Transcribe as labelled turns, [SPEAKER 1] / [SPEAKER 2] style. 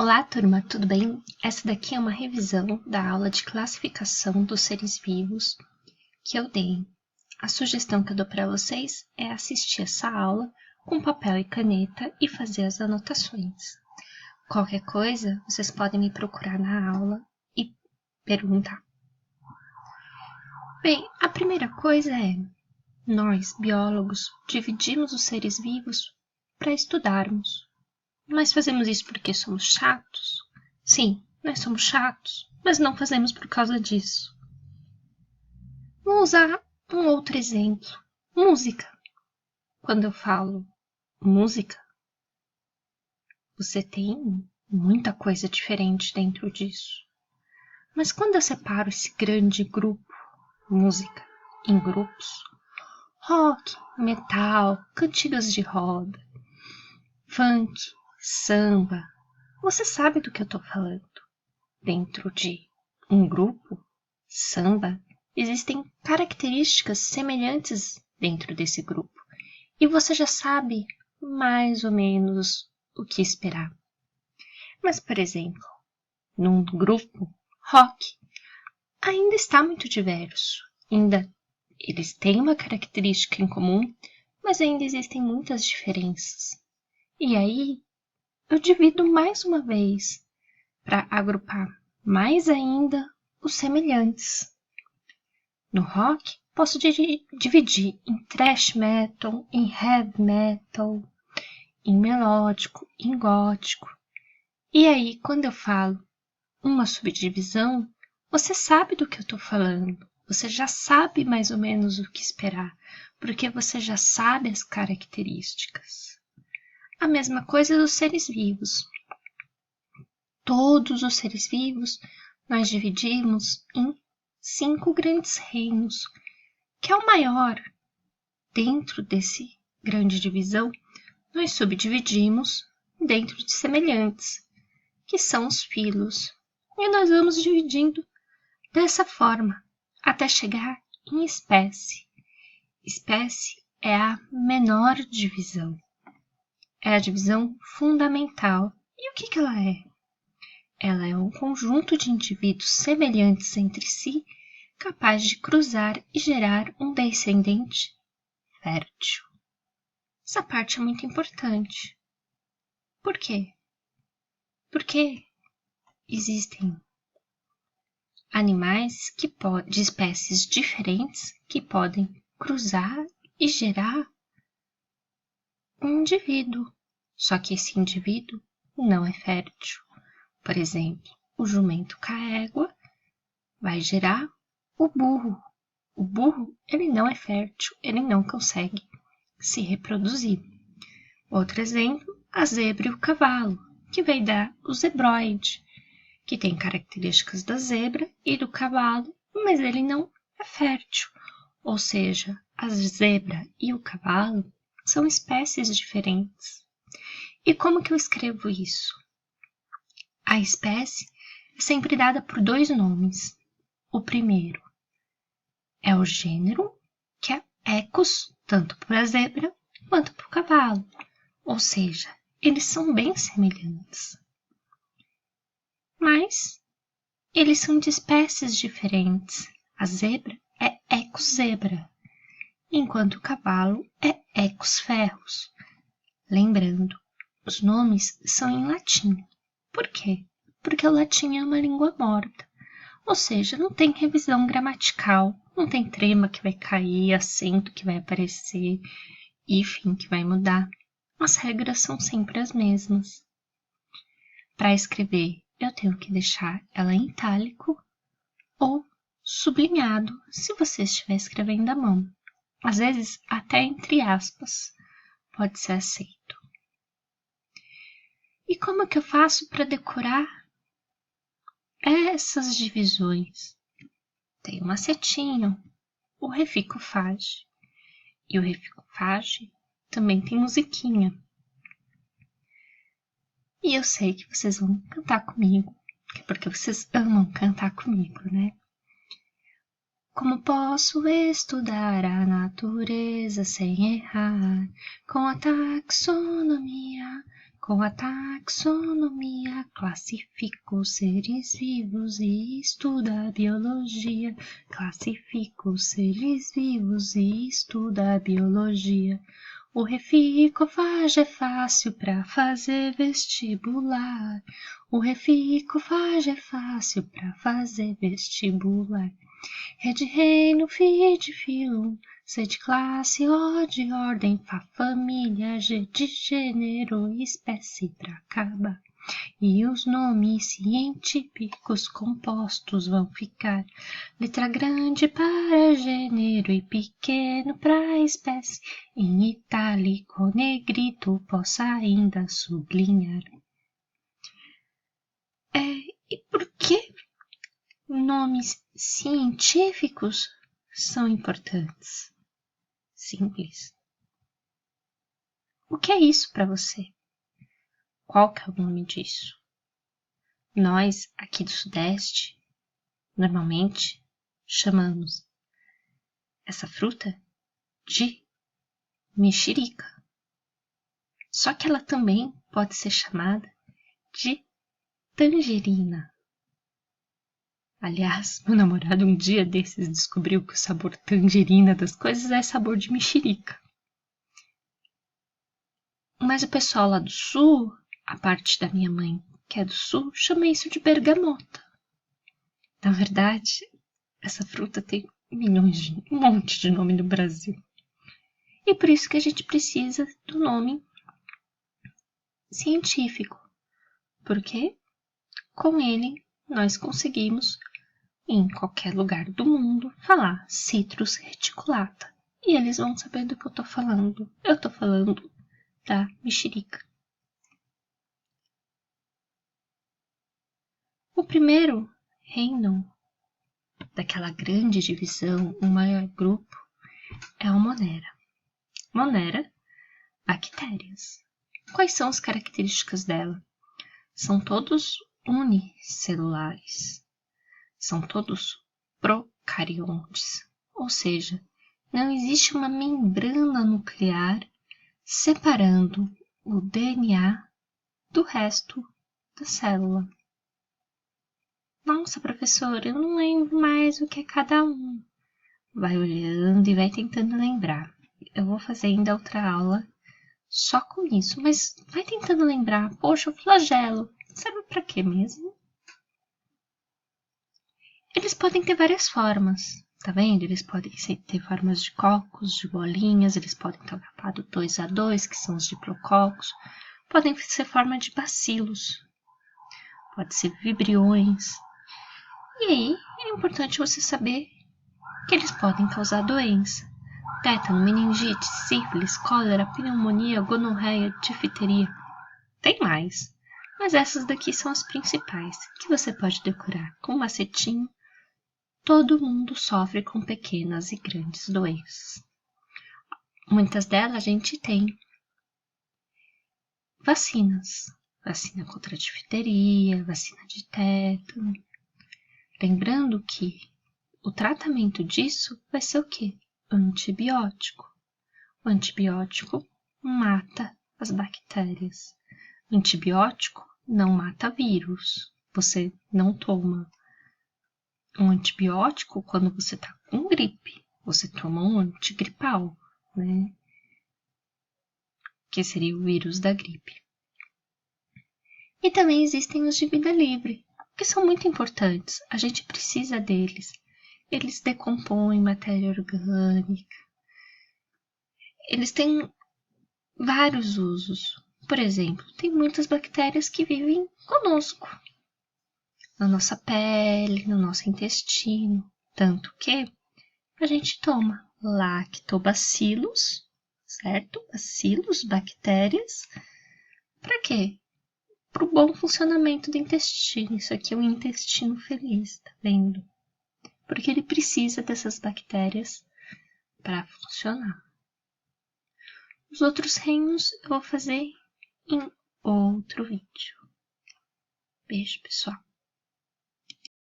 [SPEAKER 1] Olá, turma, tudo bem? Essa daqui é uma revisão da aula de classificação dos seres vivos que eu dei. A sugestão que eu dou para vocês é assistir essa aula com papel e caneta e fazer as anotações. Qualquer coisa, vocês podem me procurar na aula e perguntar. Bem, a primeira coisa é: nós, biólogos, dividimos os seres vivos para estudarmos. Mas fazemos isso porque somos chatos? Sim, nós somos chatos, mas não fazemos por causa disso. Vou usar um outro exemplo. Música. Quando eu falo música, você tem muita coisa diferente dentro disso. Mas quando eu separo esse grande grupo, música, em grupos, rock, metal, cantigas de roda, funk, samba, você sabe do que eu estou falando. Dentro de um grupo, samba, existem características semelhantes dentro desse grupo. E você já sabe mais ou menos o que esperar. Mas, por exemplo, num grupo rock, ainda está muito diverso. Ainda eles têm uma característica em comum, mas ainda existem muitas diferenças. E aí, eu divido mais uma vez para agrupar mais ainda os semelhantes. No rock, posso dividir em thrash metal, em heavy metal, em melódico, em gótico. E aí, quando eu falo uma subdivisão, você sabe do que eu estou falando. Você já sabe mais ou menos o que esperar, porque você já sabe as características. A mesma coisa dos seres vivos. Todos os seres vivos nós dividimos em 5 grandes reinos, que é o maior. Dentro desse grande divisão, nós subdividimos dentro de semelhantes, que são os filos. E nós vamos dividindo dessa forma, até chegar em espécie. Espécie é a menor divisão. É a divisão fundamental. E o que ela é? Ela é um conjunto de indivíduos semelhantes entre si, capaz de cruzar e gerar um descendente fértil. Essa parte é muito importante. Por quê? Porque existem animais de espécies diferentes que podem cruzar e gerar um indivíduo. Só que esse indivíduo não é fértil. Por exemplo, o jumento com a égua vai gerar o burro. O burro, ele não é fértil, ele não consegue se reproduzir. Outro exemplo, a zebra e o cavalo, que vai dar o zebroide, que tem características da zebra e do cavalo, mas ele não é fértil. Ou seja, a zebra e o cavalo são espécies diferentes. E como que eu escrevo isso? A espécie é sempre dada por 2 nomes. O primeiro é o gênero, que é Equus, tanto para a zebra quanto para o cavalo. Ou seja, eles são bem semelhantes. Mas eles são de espécies diferentes. A zebra é Equus zebra, enquanto o cavalo é Equus ferrus. Lembrando, os nomes são em latim. Por quê? Porque o latim é uma língua morta. Ou seja, não tem revisão gramatical, não tem trema que vai cair, acento que vai aparecer, hífen que vai mudar. As regras são sempre as mesmas. Para escrever, eu tenho que deixar ela em itálico ou sublinhado, se você estiver escrevendo à mão. Às vezes, até entre aspas, pode ser aceito. E como é que eu faço para decorar essas divisões? Tem um macetinho, o Reficofage. E o Reficofage também tem musiquinha. E eu sei que vocês vão cantar comigo, porque vocês amam cantar comigo, né? Como posso estudar a natureza sem errar? Com a taxonomia, Com a taxonomia classifico os seres vivos e estudo a biologia. Classifico os seres vivos e estudo a biologia. O reficofage é fácil pra fazer vestibular. O reficofage é fácil pra fazer vestibular. Ré de reino, fi de filo, C de classe, O de ordem, Fá família, G de gênero, espécie pra acabar. E os nomes científicos compostos vão ficar. Letra grande para gênero e pequeno para espécie. Em itálico, negrito, possa ainda sublinhar. E por que nomes científicos são importantes? Simples. O que é isso para você? Qual que é o nome disso? Nós, aqui do Sudeste, normalmente chamamos essa fruta de mexerica. Só que ela também pode ser chamada de tangerina. Aliás, meu namorado um dia desses descobriu que o sabor tangerina das coisas é sabor de mexerica. Mas o pessoal lá do sul, a parte da minha mãe que é do sul, chama isso de bergamota. Na verdade, essa fruta tem um monte de nome no Brasil. E por isso que a gente precisa do nome científico. Porque com ele nós conseguimos, em qualquer lugar do mundo, falar Citrus reticulata. E eles vão saber do que eu tô falando. Eu tô falando da mexerica. O primeiro reino daquela grande divisão, o maior grupo, é o Monera. Monera, bactérias. Quais são as características dela? São todos unicelulares. São todos procariontes. Ou seja, não existe uma membrana nuclear separando o DNA do resto da célula. Nossa, professora, eu não lembro mais o que é cada um. Vai olhando e vai tentando lembrar. Eu vou fazer ainda outra aula só com isso, mas vai tentando lembrar. Poxa, o flagelo serve para quê mesmo? Eles podem ter várias formas, tá vendo? Eles podem ter formas de cocos, de bolinhas, eles podem estar agrupados 2 a 2, que são os diplococos. Podem ser forma de bacilos, pode ser vibriões. E aí, é importante você saber que eles podem causar doença. Tétano, meningite, sífilis, cólera, pneumonia, gonorreia, difteria. Tem mais, mas essas daqui são as principais, que você pode decorar com um macetinho. Todo mundo sofre com pequenas e grandes doenças. Muitas delas a gente tem vacinas. Vacina contra a difteria, vacina de tétano. Lembrando que o tratamento disso vai ser o quê? Antibiótico. O antibiótico mata as bactérias. O antibiótico não mata vírus. Você não toma um antibiótico quando você está com gripe. Você toma um antigripal, né? Que seria o vírus da gripe. E também existem os de vida livre, que são muito importantes. A gente precisa deles. Eles decompõem matéria orgânica. Eles têm vários usos. Por exemplo, tem muitas bactérias que vivem conosco, na nossa pele, no nosso intestino. Tanto que a gente toma lactobacillus, certo? Bacilos, bactérias. Para quê? Para o bom funcionamento do intestino. Isso aqui é um intestino feliz, tá vendo? Porque ele precisa dessas bactérias para funcionar. Os outros reinos eu vou fazer em outro vídeo. Beijo, pessoal.